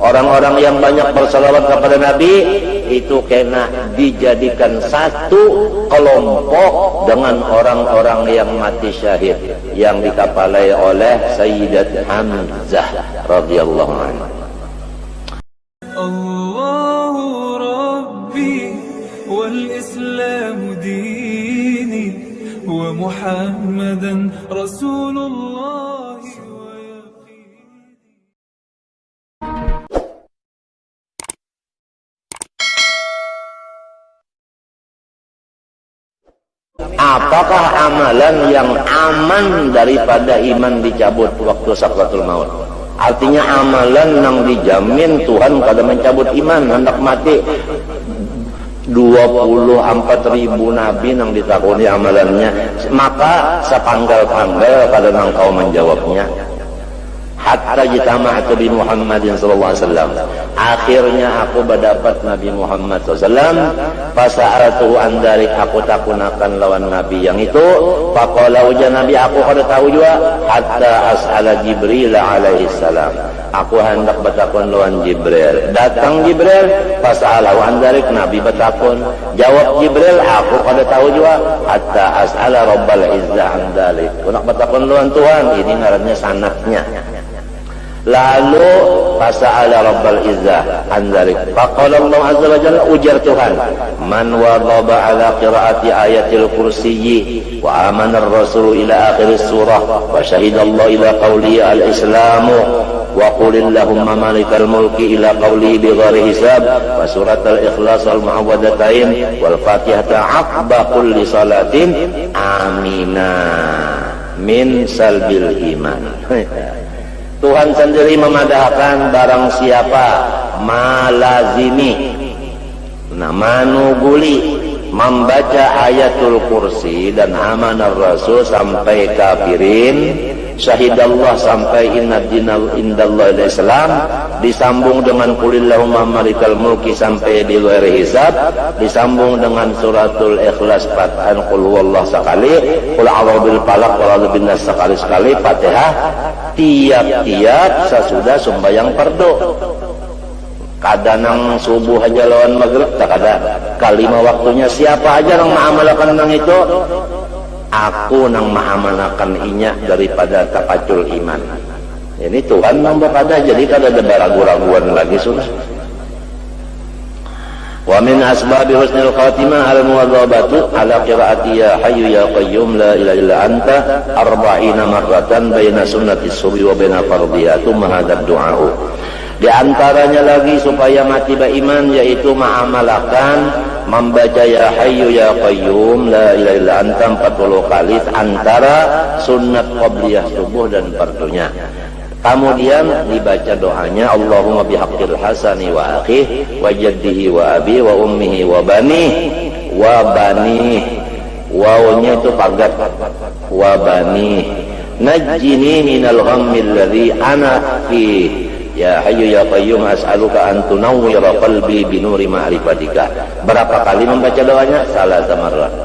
Orang-orang yang banyak bersalawat kepada Nabi itu kena dijadikan satu kelompok dengan orang-orang yang mati syahid yang dikapalai oleh Sayyidat Hamzah radhiyallahu anhu. Allahu Rabbi wal Islam dini wa Muhammadan Rasulullah. Apakah amalan yang aman daripada iman dicabut waktu sakratul maut? Artinya amalan yang dijamin Tuhan kada mencabut iman hendak mati. 24.000 nabi yang ditakuni amalannya, maka sepanggal-panggal kada engkau menjawabnya. Hatta jitama'tu bi Muhammadin sallallahu alaihi wasallam. Akhirnya aku berdapat Nabi Muhammad sallallahu fasa'alatuhu an dzalik, aku takunakan lawan Nabi yang itu. Faqala uja Nabi, aku kada tahu juga. Hatta as'ala Jibril alaihi salam, aku hendak bertakun lawan Jibril. Datang Jibril, fasa'alahu an dzalik, Nabi bertakun. Jawab Jibril, aku kada tahu juga. Hatta as'ala Rabbal Izzah an dzalik, aku nak bertakun lawan Tuhan. Ini ngarannya sanadnya. Lalu fasa'ala Rabbal Izzah an dzalik, faqala Allah azza wa jalla, ujar Tuhan, man wadaba ala qiraati ayatil kursiyyi wa amana ar-rasul ila akhir surah wa syahida Allah ila qawli al-islamu wa qul illahumma malikal mulki ila qawli bi ghairi hisab wa surat al-ikhlas wal mu'awwadhatain wal fatihata aqba kulli salatin amina min salbil iman. Tuhan sendiri memadahkan barang siapa malazimi, manuguli, membaca ayatul kursi dan amanar rasul sampai kafirin, syahidallah sampai inna dinal indallah al-islam, disambung dengan qulillahumma malikal mulki sampai di luar hisab, disambung dengan suratul ikhlas fatan qul huwallahu sekali, qul a'udzu bil falaq qul a'udzu bin nas sekali, Fatihah tiap-tiap sesudah sembahyang fardu. Kadang subuh aja lawan maghrib tak ada. Kalima waktunya siapa aja yang mengamalkan nang itu, aku nang mengamalkan inya daripada tapacul iman. Ini Tuhan nambah kada, jadi kada ada ragu-raguan lagi sudah. Wa min asbabi husnil khatimah al-muwadhabatu ala qiraati ya hayyu ya qayyum la ilaha illa anta 40 marratan baina sunnati subhi wa baina fardhiha thumma hadha du'a'u. Di antaranya lagi supaya mati beriman, yaitu mengamalkan membaca ya hayyu ya qayyum la ilaha illa anta 40 kali antara sunnat qabliyah subuh dan fardunya. Kemudian dibaca doanya Allahumma bihaqqil hasani wa akhihi wa jaddihi wa abi wa ummihi wa bani wa bani, wawnya itu pagat, wa bani najjini minal ghammi alladhi ana fi ya hayyu ya qayyum as'aluka an tunawwira qalbi binuri ma'rifatika. Berapa kali membaca doanya? Salah marrat.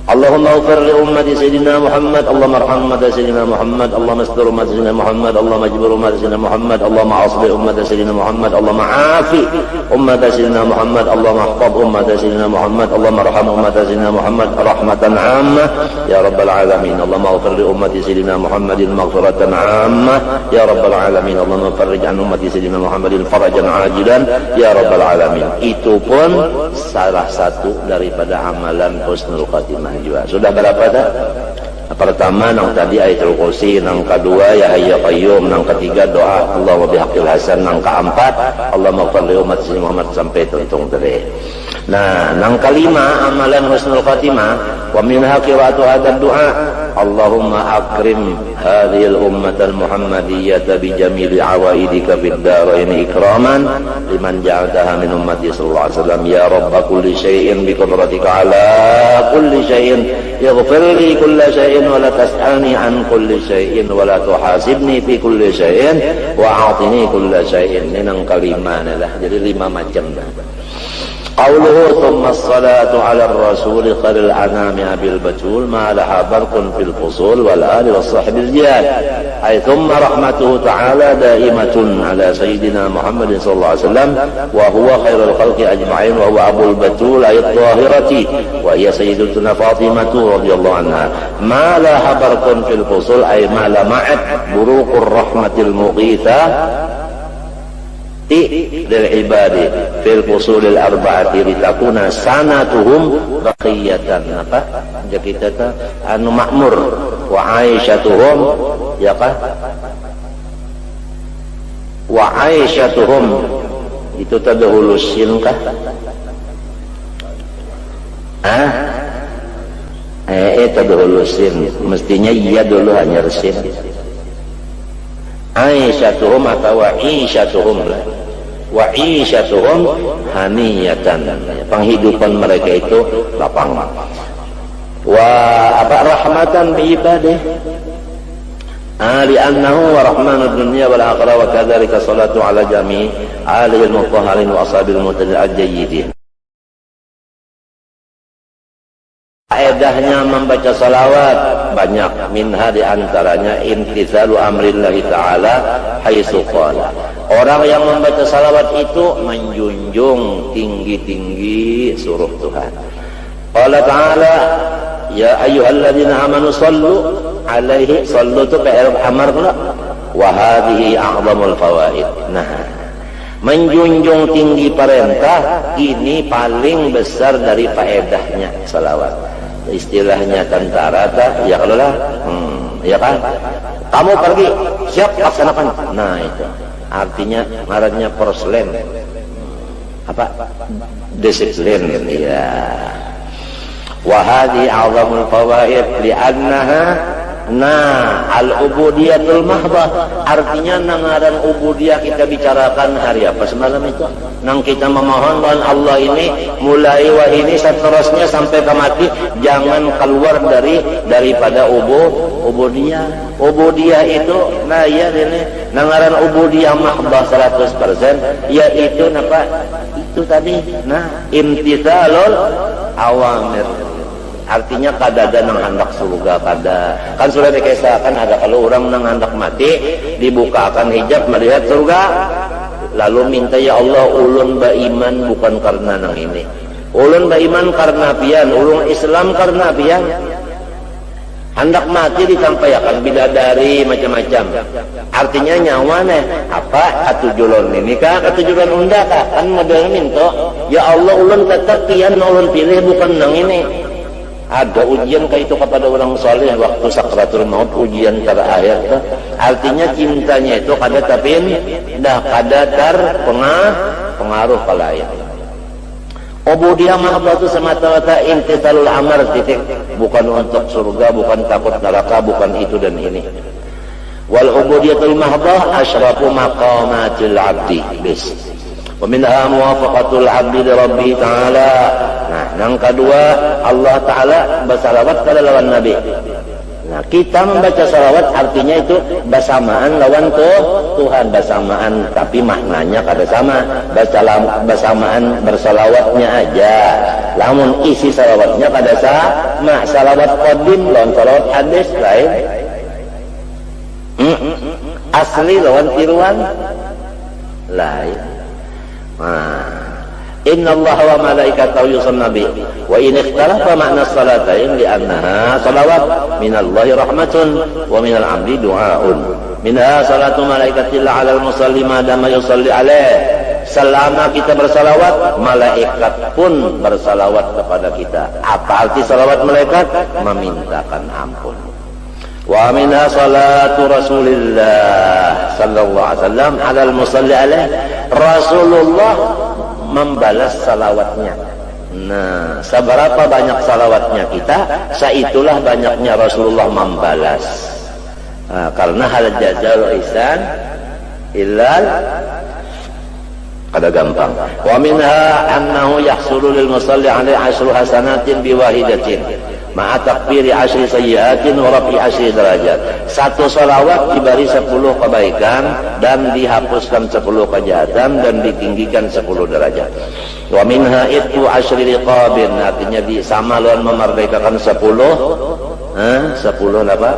Allahumma ighfir li ummati sayyidina Muhammad, Allahumma arham ummati sayyidina Muhammad, Allahumma astur ummati sayyidina Muhammad, Allahumma ajbir ummati sayyidina Muhammad, Allahumma aslih ummati sayyidina Muhammad, Allahumma afi ummati sayyidina Muhammad, Allahumma ihfaz ummati sayyidina Muhammad, Allahumma arham ummati sayyidina Muhammad rahmatan 'ammah ya rabbal alamin. Allahumma ighfir li ummati sayyidina Muhammadin maghfiratan 'ammah ya rabbal alamin. Allahumma farrij 'an ummati sayyidina Muhammadin farajan 'ajilan ya rabbal alamin. Itu pun salah satu daripada amalan husnul khatimah juga. Sudah berapa dah? Pertama nang tadi ayatul kursi, nang kedua ya hayya qayyum, nang ketiga doa Allahumma bihaqqil hasan, nang keempat Allahumma ighfir li ummati Muhammad sampai tuntung tadi. Nah, nang kelima amalan husnul khatimah wa minha qira'atu hadzal du'a Allahumma akrim hadhil ummatal muhammadiyyata bi jamili awaidika fid darain ikraman liman ja'altaha min ummati sallallahu alaihi wasallam ya rabb kulli syai'in bi qudratika ala kulli syai'in ighfir li kulli syai'in wa la tas'alni an kulli syai'in wa la tuhasibni fi kulli syai'in wa a'tini kulli syai'in. Ini nang kelima lah, jadi 5 macam dah. Qauluhu thumma as-salatu 'ala ar-rasul khairil anami abil batul ma laha barqun fil fusul wal ali was sahbil jihad. ay thumma rahmatuhu ta'ala daimatun ala sayyidina Muhammadin sallallahu alaihi wasallam wa huwa khairul khalqi ajma'in wa huwa abul batul ayat zahirati wa hiya sayyidatuna Fatimatu radhiyallahu anha ma la habarkun fil fusul ay ma la ma'at buruqur rahmatil mughitha lil ibadi fil fusulil arba'ati litakuna sanatuhum baqiyatan apa kita anu makmur wa aisyatuhum ya kah wa aisyatuhum itu tadahulusin kah tadahulusin mestinya iya dulu hanya resin aisyatuhum atau wa'isyatuhum lah wa'isyatuhum haniyatan penghidupan mereka itu lapang wa apa rahmatan bi ibadah li'annahu wa rahmanud dunya wal akhirah wa kadzalika salatu ala jami' alil mutahharin wa ashabil mutajayyidin. Faedahnya membaca salawat banyak, minha diantaranya imtithalu amrillahi ta'ala haitsu qala. Orang yang membaca salawat itu menjunjung tinggi-tinggi suruh Tuhan. Qala ta'ala ya ayyuhalladzina amanu sallu alaihi, sallu itu fi'il amar pula, wa hadhihi a'zamul fawaid. Nah, menjunjung tinggi perintah ini paling besar dari faedahnya salawat. Istilahnya tentara ya kalau lah ya kan kamu pergi siap laksanakan, nah itu artinya ngarannya perslen apa disiplin ya. Wa hadhi a'zamul fawaid li'annaha al-ubudiyatul mahdah, artinya nangaran ubudiyah kita bicarakan hari apa semalam itu nang kita memohon dan Allah ini mulai wahini seterusnya sampai ke mati jangan keluar daripada ubudiyah. Ubudiyah itu nah ya ini nangaran ubudiyah mahdah 100%, yaitu apa itu tadi imtithalul awamir, artinya kadada nang hendak surga kada kan sudah dikisahkan ada kalau orang nang hendak mati dibukakan hijab melihat surga lalu minta ya Allah ulun beriman bukan karena nang ini, ulun beriman karena pian, ulun Islam karena pian. Hendak mati disampaikan bidadari macam-macam, artinya nyawane apa atujulan ini kah atujulan unda kah kan model minta ya Allah ulun tetap pian ulun pilih bukan nang ini. Ada ujian kayak itu kepada orang saleh waktu sakratul maut, ujian terakhir tuh. Artinya cintanya itu kada tapi dah kada pengaruh ke lain. Ubudiyah mahbah itu semata-mata imtithalul amr titik, bukan untuk surga, bukan takut neraka, bukan itu dan ini. Wal ubudiyatul mahbah asyrafu maqamatil abdi bis. Wa minha muwafaqatul abdi li rabbih ta'ala. Nah, yang kedua Allah Ta'ala bersalawat kepada lawan Nabi. Nah, kita membaca salawat artinya itu bersamaan lawan Tuhan, bersamaan tapi maknanya kada sama. Bersamaan bersalawatnya aja. Namun isi salawatnya kada sama. Salawat qadim lawan salawat hadis lain. Asli lawan tiruan lain. Inna Allah wa malaikatahu yusalluna nabi wa in ikhtalafa ma'na salatain li'annaha salawat minallahi rahmatun wa minal amri du'aun minha salatu malaikatillah 'alal musalli ma dama yusalli alaih. Selama kita bersalawat malaikat pun bersalawat kepada kita. Apa arti salawat malaikat? Memintakan ampun. Wa minha salatu Rasulillah sallallahu alaihi wasallam 'alal musalli alaih. Rasulullah membalas salawatnya. Nah, seberapa banyak salawatnya kita, saitulah banyaknya Rasulullah membalas. Karena hal jazal ihsan illal kada gampang. Wa minha annahu yahsulu lil musalli alaihi asyru hasanatin biwahidatin ma'a takfiri asyri sayyiatin wa rafi asyri derajat. Satu salawat diberi 10 kebaikan dan dihapuskan 10 kejahatan dan ditinggikan 10 derajat. Wa minha itu asyri riqabin, artinya sama lawan memerdekakan 10 10 apa?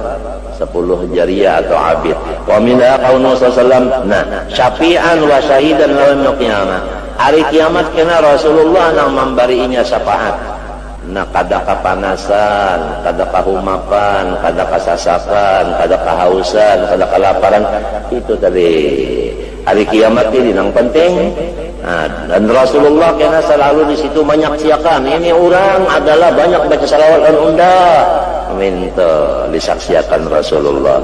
10 jariyah atau abid. Wa minha qaulun sallallahu syafi'an wa syahidan lawan qiyamah. Hari kiamat kena Rasulullah nang memberinya syafaat. Kada kapanasan, kada kahumapan, kada kasasakan, kada kahausan, kada kelaparan. Itu tadi hari kiamat ini yang penting. Dan Rasulullah kena selalu di situ menyaksikan. Ini orang adalah banyak baca salawat dan undang. Minta disaksikan Rasulullah.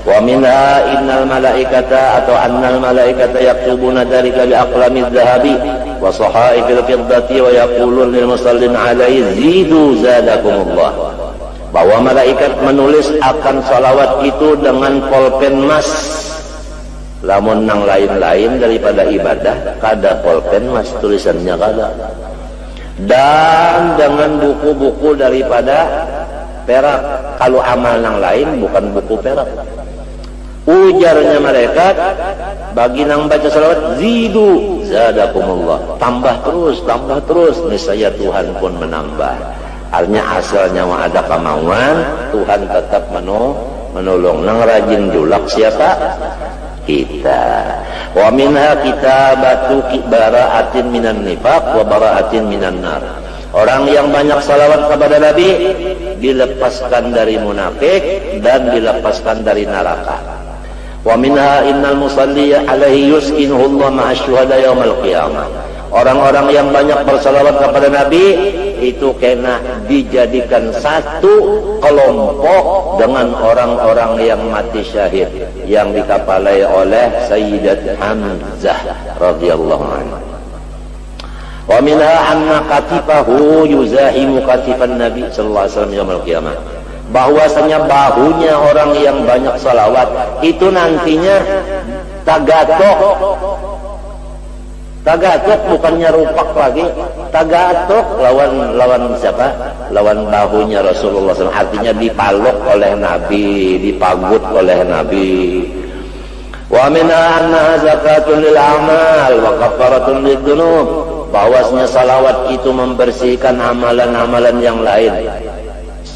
Wa minha innal malaikata atau annal malaikata yaktubuna dzalika bi aqlamid dhahabi wa sahaifil fiddati wa yaqulun lil musallin alaihi zidu zadakumullah. Bahwa malaikat menulis akan salawat itu dengan pulpen emas. Lamun nang lain-lain daripada ibadah kada pulpen emas tulisannya kada. Dan dengan buku-buku daripada perak. Kalau amal yang lain bukan buku perak. Ujarnya malaikat bagi nang baca salawat zidu zadakumullah, tambah terus niscaya Tuhan pun menambah. Artinya asalnya ada kemauan Tuhan tetap menolong. Nang rajin julak siapa? Kita. Wa minha kitabatu bara'atin minan nifaq wa bara'atin minan nar. Orang yang banyak salawat kepada Nabi dilepaskan dari munafik dan dilepaskan dari neraka. Wa minha innal musalli alaihi yuskinuhu Allah ma'asyuhada yaumal qiyamah. Orang-orang yang banyak bersalawat kepada Nabi itu kena dijadikan satu kelompok dengan orang-orang yang mati syahid yang dikapalai oleh Sayyidat Hamzah radhiyallahu anhu. Wa minha anna katifahu yuzahimu katifan Nabi sallallahu alaihi wasallam yaumil qiyamah. Bahwasanya bahunya orang yang banyak salawat itu nantinya tagatok. Tagatok bukannya rupak lagi. Tagatok lawan siapa? Lawan bahunya Rasulullah SAW. Artinya dipalok oleh Nabi, dipagut oleh Nabi. Wa minha anna zakatun lil a'mal wa kafaratun lid dzunub. Bahwasanya salawat itu membersihkan amalan-amalan yang lain.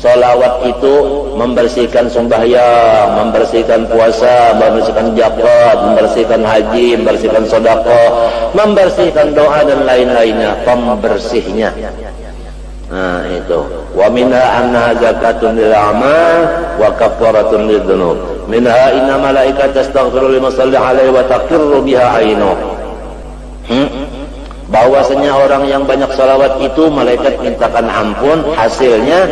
Salawat itu membersihkan sembahyang, membersihkan puasa, membersihkan zakat, membersihkan haji, membersihkan sedekah, membersihkan doa dan lain-lainnya, pembersihnya. Nah itu. Wa minha anna zakatun lil a'mal wa kafaratun lid dzunub. Minha inna malaikata tastaghfiru liman shalli alaihi wa taqirru biha 'ainuh. Bahwasanya orang yang banyak salawat itu malaikat mintakan ampun, hasilnya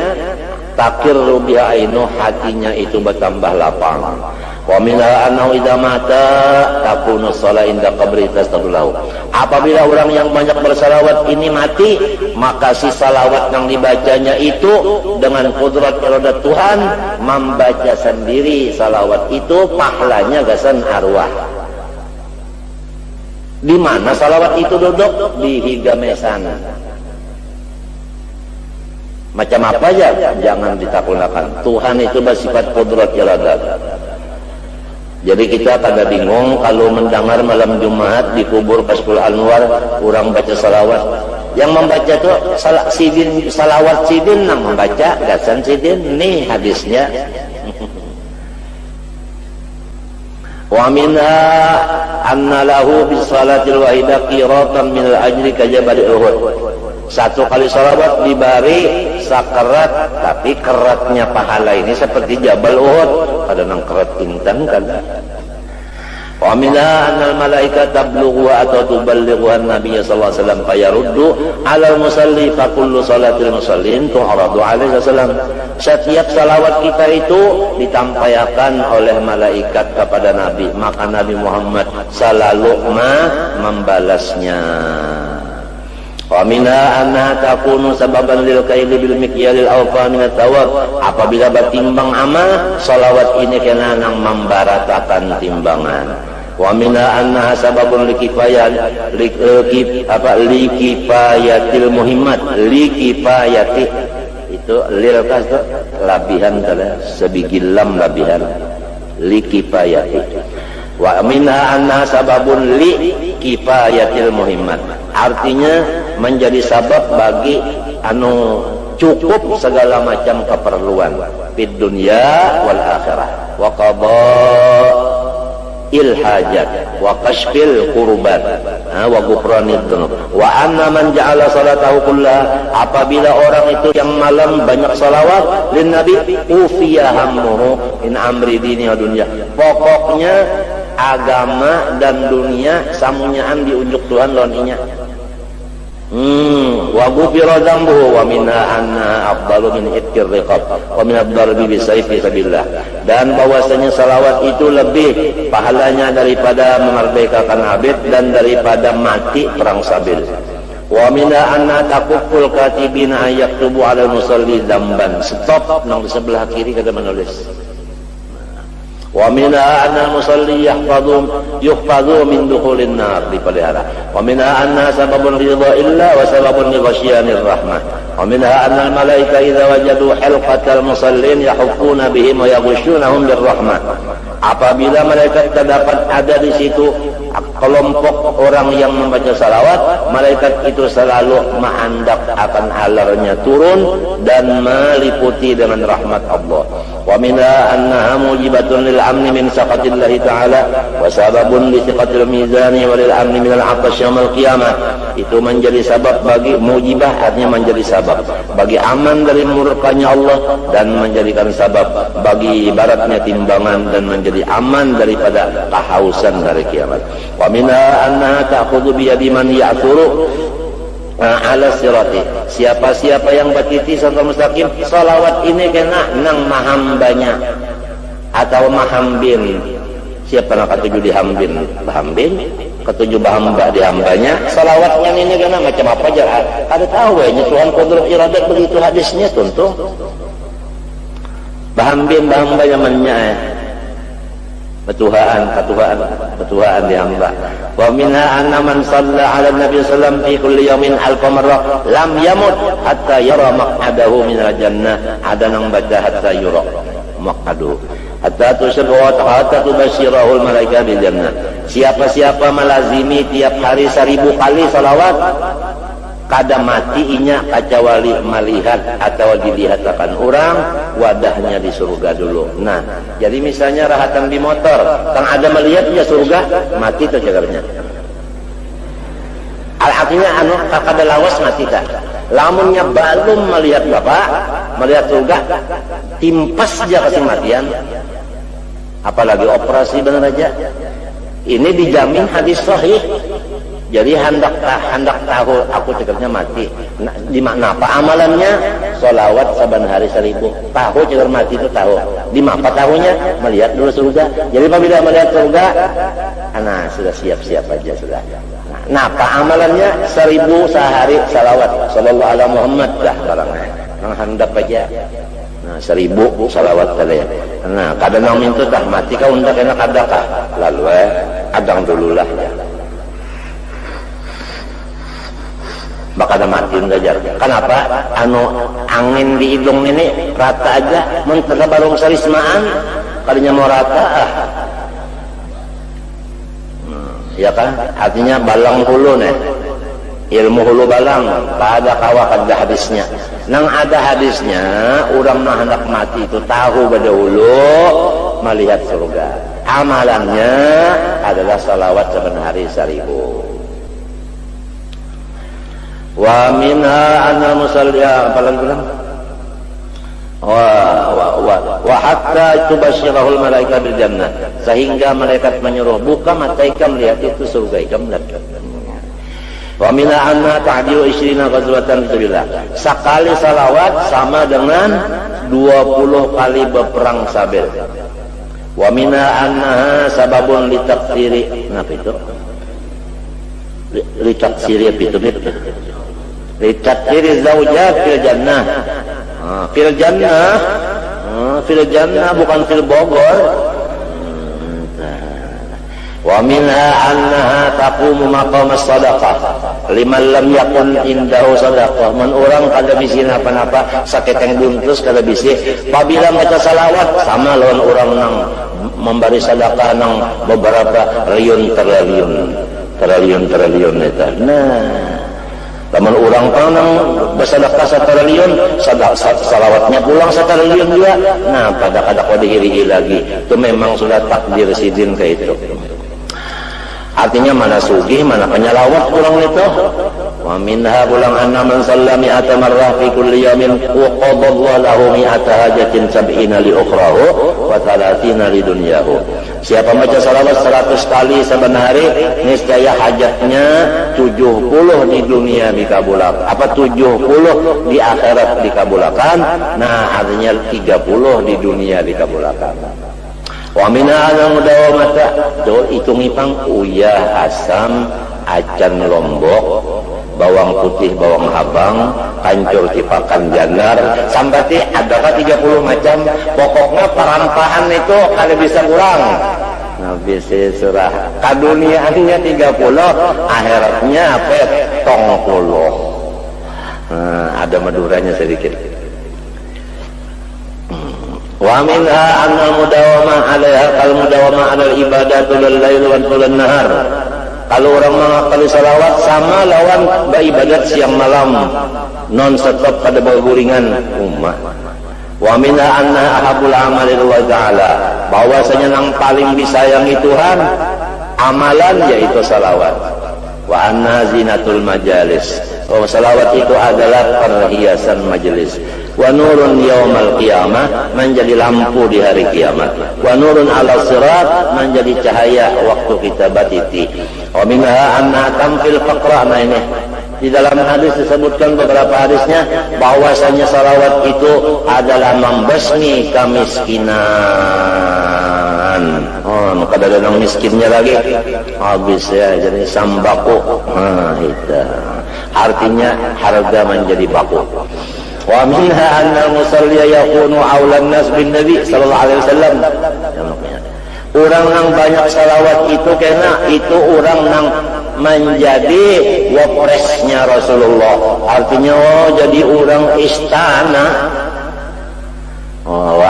takirru biha 'ainuh, hatinya itu bertambah lapang. Wa minha annahu idza mata takunu shalah inda qabri tastaghfiru. Apabila orang yang banyak bersalawat ini mati, maka si salawat yang dibacanya itu dengan kudrat iradat Tuhan membaca sendiri salawat itu pahalanya gasan arwah. Di mana salawat itu duduk? Di higamesan. Macam apa aja jangan ditakunakan. Tuhan itu bersifat kudrat iradat. Jadi kita kada bingung kalau mendengar malam Jumat di kubur Kaspul Anwar orang baca salawat. Yang membaca itu salawat sidin yang membaca gasan sidin. Nih hadisnya. Wa minha anna lahu bis salatil wahidah qiratan min al-ajri ka jabal Uhud. Satu kali salawat diberi sakarat, tapi keratnya pahala ini seperti Jabal Uhud. Kadang kerat intan kan. Wa minha annal malaikata tablughu atau tuballighu an-nabiy sallallahu alaihi wasallam fayaruddu 'ala al-musalli fa kullu salatil musallin tu'radu alaihi wasallam. Setiap salawat kita itu ditampaikan oleh malaikat kepada Nabi, maka Nabi Muhammad selalu membalasnya. Wa minha anna takunu sababan lil kaili bil mikyalil awfa min at-tawab. Apabila bertimbang amal, salawat ini kena nang membaratakan timbangan. Wa minha anna sababun likifayatil muhimmat, likifayati itu lil kas labihan kada sebigilam labihan likifayati. Wa minha anna sababun li kifayatil muhimmat, artinya menjadi sabab bagi cukup segala macam keperluan. fid dunya wal akhirah wa qada'il hajat wa kashfil kurbat wa ghufranid dzunub wa anna man ja'ala salatahu kullaha, apabila orang itu yang malam banyak salawat lin nabi ufiya hammuhu in amri dini wa dunya, pokoknya agama dan dunia samunyaan diunjuk Tuhan lawan inya. Wa ghufira dzambuhu wa minha anna afdalu min itqir riqab wa min ad-darbi bisayfi sabilillah, dan bahwasanya salawat itu lebih pahalanya daripada memerdekakan abid dan daripada mati perang sabil. Wa minha anna taqufful katibina yaktubu 'ala al-musalli dzamban, stop nang di sebelah kiri kada menulis. Wa minha anna al-musalli yuhfadhu min dukhulin nar, dipelihara. Wa minha anna sababun ridha'illah wa sababun lighasyanir rahmah. Wa minha anna al-malaika idza wajadu halqatal musallin yahuffuna bihim wa yaghushunahum birrahmah, apabila malaikat terdapat ada di situ kelompok orang yang membaca salawat, malaikat itu selalu menghendak akan halarnya turun dan meliputi dengan rahmat Allah. Wa minha annaha mujibatun lil amni min saqatillahi ta'ala wa sababun li thiqatil mizani wa lil amni min al-'atash yaumil qiyamah, itu menjadi sabab bagi mujibah, artinya menjadi sabab bagi aman dari murkanya Allah dan menjadikan sabab bagi baratnya timbangan dan menjadi aman daripada kehausan dari kiamat. Wa minha annaha ta'khudhu bi yadi man ya'thuru ala sirati, siapa-siapa yang batiti serta mustaqim, salawat ini kena nang mahambanya atau mahambin, siapa nak ketujuh dihambin bahambin, ketujuh bahamba dihambanya, salawatnya ini kena macam apa aja ada tahu ya Tuhan qudrat iradat begitu hadisnya tentu bahambin bahambanya mennya ketuhaan dihamba. Wa minha anna man shalla 'ala nabi sallam fi kulli yawmin alfa marrah lam yamut hatta yara maq'adahu min al-jannah, ada nang baca hatta yura maq'adu hatta tusabbu wa hatta tubashirahu al-malaika bil jannah, siapa-siapa melazimi tiap hari 1000 kali salawat kada mati inya kecuali melihat atau dilihatkan orang wadahnya di surga dulu. Nah, jadi misalnya rahatan di motor, kang ada melihat dia surga, mati tuh jagarnya. Artinya anu kada lawas mati tak. Lamunnya belum melihat bapak, melihat surga, timpas aja kematian. Apalagi operasi benar aja. Ini dijamin hadis sahih. Jadi hendak tahu aku cekernya mati. Nah, di mana apa amalannya? Sholawat saban hari 1000. Tahu ceker mati itu tahu. Di mana tahunya? Melihat dulu surga. Jadi apabila melihat surga, nah sudah siap-siap aja sudah. Nah, apa amalannya? 1000 sehari salawat. Sallallahu alaihi Muhammad dah barangnya. Nang handap aja. Nah, 1000 salawat kali ya. Nah, kadang nang minta dah mati kau undak enak adakah? Lalu adang dululah ya. Bakal mati ngajar. Kenapa? Anu angin di hidung ini rata aja, mentega barung sarismaan, kalinya mau rata ya kan? Artinya balang hulu nih, ilmu hulu balang, tak ada kawak ada hadisnya. Nang ada hadisnya, orang mah hendak mati itu tahu pada hulu melihat surga. Amalannya adalah salawat saban hari 1000. Wa minha anna musalli apalagi bilang wa hatta tubashirahul malaika bil jannah, sehingga malaikat menyuruh buka mata ikam lihat itu surga ikam lihat. Wa minha anna ta'dilu 20 ghazwatan fisabilillah, sekali salawat sama dengan 20 kali berperang sabil. Wa minha annaha sababun litaktsiri, napa itu? Litaktsiri itu litaktsiri zaujat fil jannah. Fil jannah, fil jannah bukan fil Bogor. Wa minha annaha taqumu maqam as-sadaqah liman lam yakun indahu sadaqah, mun urang kada bisi napa-napa saketeng buntus kada bisi apabila maca salawat sama lawan urang nang memberi sedekah nang beberapa triliun eta. Nah, Lamun urang panang bersedekah 1 triliun, salawatnya pulang 1 triliun juga. Nah, pada kada dihiri lagi. Itu memang sudah takdir sidin ke itu. Artinya mana sugih, mana penyalawat kurang itu. Wa minha pulang anna man sallami atamarrah fi kulli yawmin wa qadallahu lahu mi'ata hajatin sab'ina li ukhrahu wa 30 li dunyahu. Siapa baca salawat 100 kali saban hari, niscaya hajatnya 70 di dunia dikabulkan. Apa 70 di akhirat dikabulkan? Nah, artinya 30 di dunia dikabulkan. Wa minha al-mudawamata, itu ngipang uyah, asam, acan lombok, bawang putih, bawang habang, kancur cipakan janar, sampai adakah 30 macam. Pokoknya perampahan itu kada bisa kurang. Nah, bisa surah kaduniaannya 30, akhiratnya apa? 30. Nah, ada maduranya sedikit. Wa minha anna mudawamah 'alaiha kal mudawamah 'alal ibadatul lail wa tulan nahar. Kalau orang mengakali salawat sama lawan beribadat siang malam, non stop pada berguringan ummah. Wa minha anna ahabul amali wa ta'ala, bahwasanya yang paling disayangi Tuhan amalan yaitu salawat. Wa anna zinatul majalis, salawat itu adalah perhiasan majelis. Wa nurun yaumal qiyamah, menjadi lampu di hari kiamat. Wa nurun ala sirat, menjadi cahaya waktu kita batiti. Wa minha anna tamfil faqra. Nah, ini di dalam hadis disebutkan beberapa hadisnya bahwasanya salawat itu adalah membasmi kemiskinan. Oh, kada ada yang miskinnya lagi. Habis ya, jadi sambako. Nah, itu artinya harga menjadi baku. Wa minha anna al-musalliya yakunu awlan nas bin nabi sallallahu alaihi wasallam. Orang yang banyak salawat itu karena itu orang yang menjadi wapresnya Rasulullah. Artinya jadi orang istana. Wa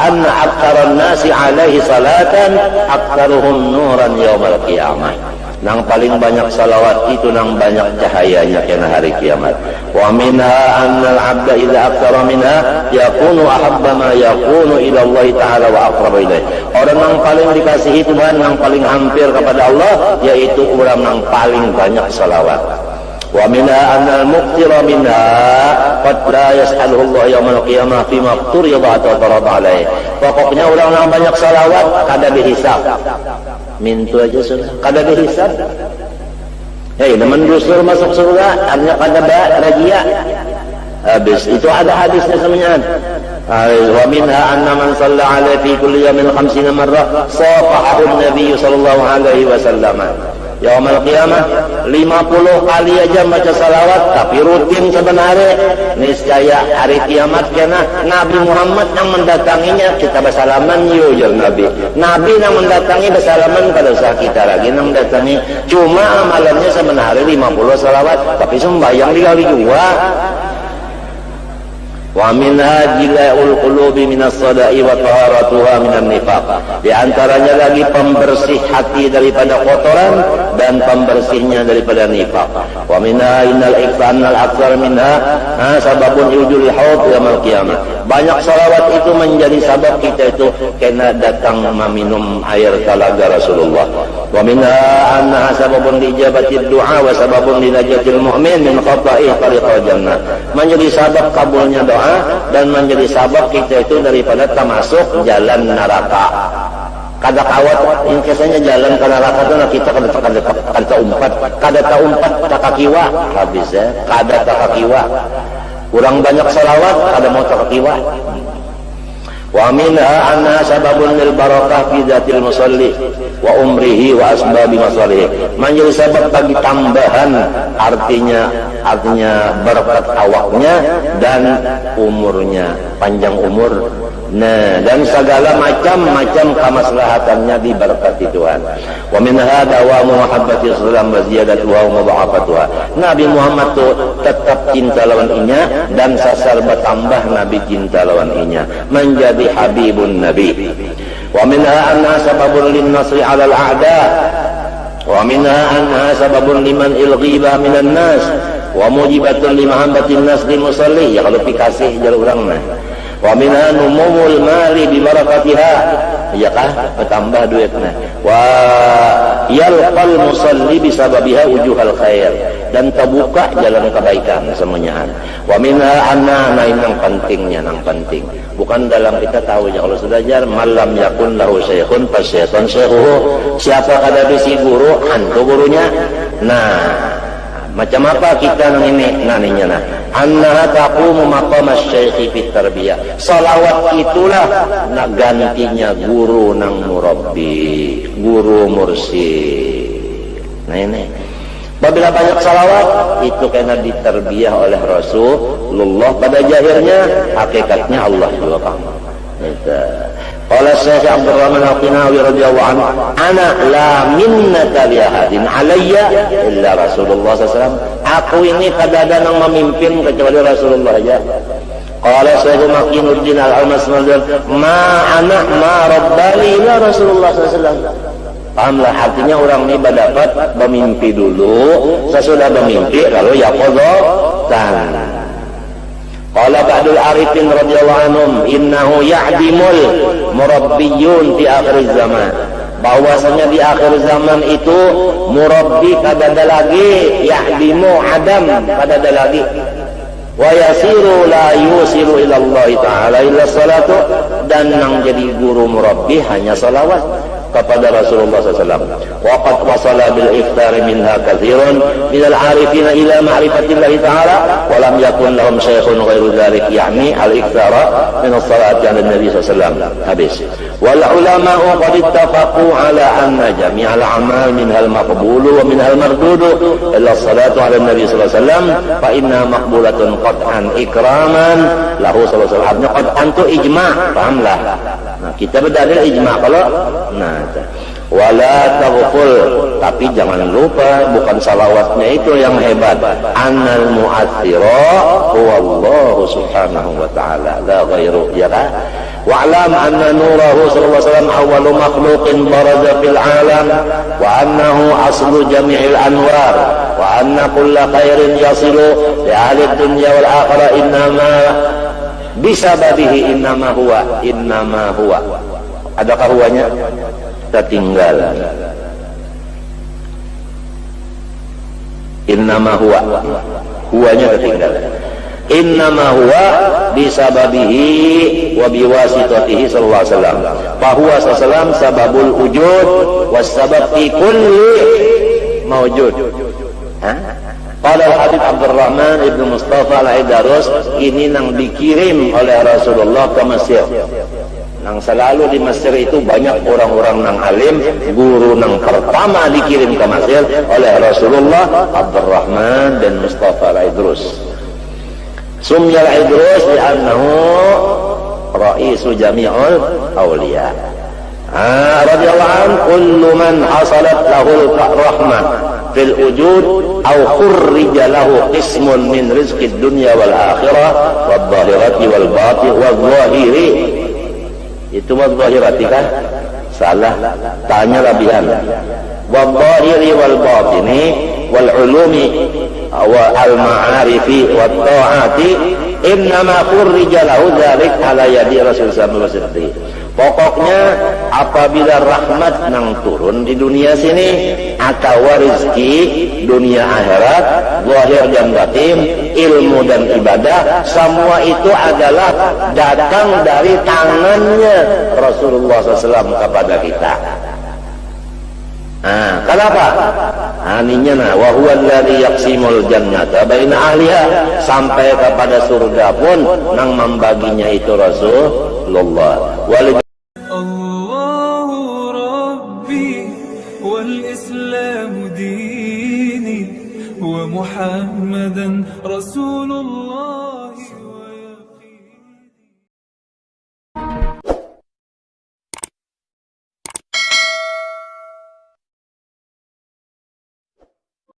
anna aktaran nasi alaihi salatan aktaruhum nuran yaumal qiyamah. Nang paling banyak salawat itu nang banyak cahayanya kena hari kiamat. Wa minha annal abda idza aktsara minha yakunu ahabba ma yakunu ila Allah taala wa aqrabu ilaih. Orang yang paling dikasihi Tuhan, yang paling hampir kepada Allah, yaitu orang yang paling banyak salawat. Wa minha annal muqtira minha qad la yas'aluhu Allah yaumil qiyamah fima turida atau farada alaih. Pokoknya orang yang banyak salawat kada dihisab. Mintu aja sudah kada dihisab. Namun dusur masuk surga artinya kada bahagia. Habis itu ada hadisnya semuanya. Wa minha anna man shalla alaihi fi kulli yawmin 50 marrah safahahu an-nabiy sallallahu alaihi wasallam. Yaumul qiyamah 50 kali aja baca salawat tapi rutin sebenarnya, niscaya hari kiamat kena Nabi Muhammad yang mendatanginya kita bersalaman yujur Nabi yang mendatangi bersalaman pada saat kita lagi yang mendatangi, cuma amalannya sebenarnya 50 salawat tapi sembahyang dikali dua. Wa minha jila'ul qulubi minas sada'i wa taharatuha minan nifaq. Di antaranya lagi pembersih hati daripada kotoran dan pembersihnya daripada nifaq. Wa minha innal ihsanal aktsar minha sababun yujul haud yaumil qiyamah. Banyak salawat itu menjadi sabab kita itu kena datang meminum air talaga Rasulullah. Wa minha annaha sababun lijabatid du'a wa sababun linajatil mu'min min khata'i tariqal jannah. Menjadi sabab kabulnya doa dan menjadi sabab kita itu daripada termasuk jalan neraka. Kada kawat yang kesannya jalan ke neraka itu kita kada umpat tak kakiwa habis ya, kada tak kakiwa. Kurang banyak salawat kada mau tak kakiwa. Wa minha anna sababun lil barakah fi dzatil musalli wa umrihi wa asbabi masalih. Menjadi sabab bagi tambahan artinya berkat awaknya dan umurnya, panjang umur. Nah, dan segala macam kemaslahatannya diberkati Tuhan. Wa min hadza wa muhabbati sallam wa ziyadatuha wa mudha'afatuha. Nabi Muhammad tu tetap cinta lawan inya dan sasar bertambah Nabi cinta lawan inya, menjadi habibun Nabi. Wa minha anna sababun lin nasri 'alal a'da Wa minha anha sababun liman ilghiba minan nas wa mujibatun limahambatin nas di musalli. Ya kalau pikasih jalur urang mah. Wa minha numumul mali bi barakatiha. Ya kah bertambah duitnya. Wa yalqal musalli bisababiha wujuhal khair, dan terbuka jalan kebaikan semuanya. Wa minha anna yang pentingnya, yang penting bukan dalam kita tahunya. Kalau sudah jar malam yakun lahu syekhun fasyaitan syekhuhu, siapa kada bisi guru hantu gurunya. Nah, macam apa kita nang ini naninya nah annaha taqumu maqam asy-syaikhi fit tarbiyah. Salawat itulah nak gantinya guru nang murabbi, guru mursyid. Nah ini apabila banyak salawat itu kena ditarbiyah oleh Rasulullah, pada zahirnya hakikatnya Allah juga kamu. Qala Syekh Abdul Rahman Al-Qinawi radhiyallahu anhu, ana la minnata li ahadin alayya illa Rasulullah SAW. Aku ini kada ada yang memimpin kecuali Rasulullah aja. Qala Syekh Makinuddin Al-Almasmali, ma ana ma rabbani illa Rasulullah SAW. Pahamlah, artinya orang ini dapat memimpi dulu, sesudah memimpi lalu yaqadatan. Qala ba'dul arifin radhiyallahu anhum innahu ya'dimul murabbiyun fi akhir zaman. Bahwasanya di akhir zaman itu murabbi kada ada lagi, ya'dimu adam kada ada lagi. Wa yasiru la yusiru ila Allah taala illa salatu, dan yang jadi guru murabbi hanya salawat kepada Rasulullah SAW. Waqad wasala bil iftar minha katsirun minal arifina ila ma'rifatillahi ta'ala wa lam yakun lahum syekhun ghairu dzalik, yakni al iftara min as-salati 'ala nabi sallallahu. Habis. Wal ulama'u qad ittafaqu ala anna jami'al a'mal minhal maqbulu wa minhal mardudu illa as-salatu 'ala nabi sallallahu alaihi wasallam fa inna maqbulatun qat'an ikraman lahu sallallahu alaihi wasallam. Qat'an tu ijma', pahamlah. Nah, kita berdalil ijma' kalau wala taghful, tapi jangan lupa bukan salawatnya itu yang hebat, annal mu'athira huwa Allah subhanahu wa ta'ala la ghairu. Ya kan? Wa'lam anna nurahu sallallahu alaihi wasallam awwalu makhluqin baraza fil alam wa annahu aslu jami'il anwar wa anna kulla khairin yasilu li ahli dunya wal akhirah innama bisababihi innama huwa. Adakah huwanya? Tertinggal. Innama huwanya tertinggal. Innama huwa bisababihi wa biwasitatihi sallallahu alaihi wasallam. Fa huwa sallam sababul wujud was sabab fi kulli mawjud. Qala al-Habib Abdul Rahman Ibn Mustafa Al-Aidarus, ini nang dikirim oleh Rasulullah ke Mesir. Nang selalu di Mesir itu banyak orang-orang nang alim, guru nang pertama dikirim ke Mesir oleh Rasulullah Abdul Rahman bin Mustafa Al-Idrus. Sumya Al-Idrus li'annahu ra'isu jami'ul awliya. Radiyallahu anhu kullu man hasalat lahul rahmah fil wujud aw khurrija lahu qismun min rizqid dunya wal akhirah wal zahirati wal batin wal zahiri. Itu wadh-dhahirati kan? Salah, tanya labihan. Wadh-dhahiri wal batini wal ulumi wa al ma'arifi wat ta'ati innama khurrija lahu dzalik ala yadi Rasul sallallahu alaihi wasallam. Pokoknya apabila rahmat nang turun di dunia sini atau rezeki dunia akhirat, zahir dan batin, ilmu dan ibadah, semua itu adalah datang dari tangannya Rasulullah SAW kepada kita. Kenapa? Aninya nah, wa huwa alladhi yaqsimul jannata baina ahliha, sampai kepada surga pun nang membaginya itu Rasulullah. Allahu Rabbi wal Islam dini wa Muhammadan Rasulullah.